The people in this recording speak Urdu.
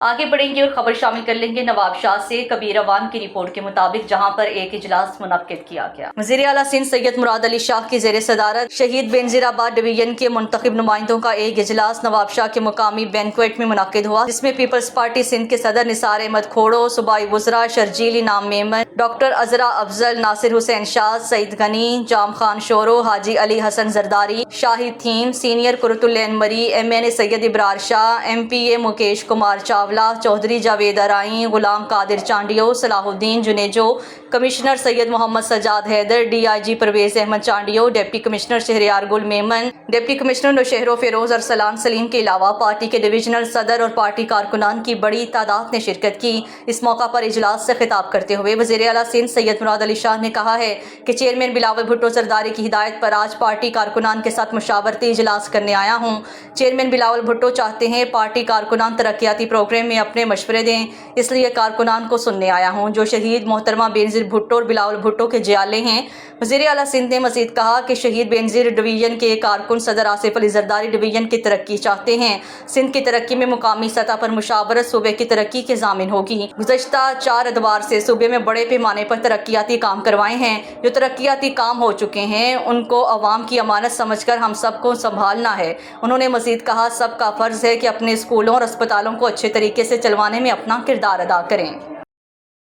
آگے بڑھیں گے اور خبر شامل کر لیں گے نواب شاہ سے۔ کبیر عوام کی رپورٹ کے مطابق جہاں پر ایک اجلاس منعقد کیا گیا، وزیر اعلیٰ سندھ سید مراد علی شاہ کی زیر صدارت شہید بینظیر آباد ڈویژن کے منتخب نمائندوں کا ایک اجلاس نواب شاہ کے مقامی بینکویٹ میں منعقد ہوا، جس میں پیپلز پارٹی سندھ کے صدر نثار احمد کھوڑو، صوبائی وزراء شرجیل انعام میمن، ڈاکٹر عذرا افضل، ناصر حسین شاذ، سعید غنی، جام خان شورو، حاجی علی حسن زرداری، شاہد تھیم، سینئر قرۃ العین مری، MNA سید ابرار شاہ، MPA Mukesh Kumar Chawla, Chaudhry Javed Arain, Ghulam Qadir Chandio, Salahuddin Junejo, commissioner Syed Muhammad Sajjad Haider, DIG Pervez Ahmed Chandio, deputy commissioner Shahryar Gul Memon, deputy commissioner Naushahro Feroze Arsalan Saleem کے علاوہ پارٹی کے ڈویژنل صدر اور پارٹی کارکنان کی بڑی تعداد نے شرکت کی۔ اس موقع پر اجلاس سے خطاب کرتے ہوئے وزیر اعلیٰ سندھ سید مراد علی شاہ نے کہا ہے کہ چیئرمین بلاول بھٹو زرداری کی ہدایت پر آج پارٹی کارکنان کے ساتھ مشاورتی اجلاس کرنے آیا ہوں۔ چیئرمین بلاول بھٹو چاہتے ہیں پارٹی کارکنان ترقیاتی پروگرام میں اپنے مشورے دیں، اس لیے کارکنان کو سننے آیا ہوں جو شہید محترمہ بینظیر بھٹو اور بلاول بھٹو کے جیالے ہیں۔ وزیر اعلیٰ سندھ نے مزید کہا کہ شہید بینظیر ڈویژن کے کارکن صدر آصف علی زرداری ڈویژن کی ترقی چاہتے ہیں۔ سندھ کی ترقی میں مقامی سطح پر مشاورت صوبے کی ترقی کے ضامن ہوگی۔ گزشتہ 4 ادوار سے صوبے میں بڑے پیمانے پر ترقیاتی کام کروائے ہیں۔ جو ترقیاتی کام ہو چکے ہیں ان کو عوام کی امانت سمجھ کر ہم سب کو سنبھالنا ہے۔ انہوں نے مزید کہا سب کا فرض ہے کہ اپنے اسکولوں اور اسپتالوں کو اچھے طریقے سے چلوانے میں اپنا کردار ادا کریں۔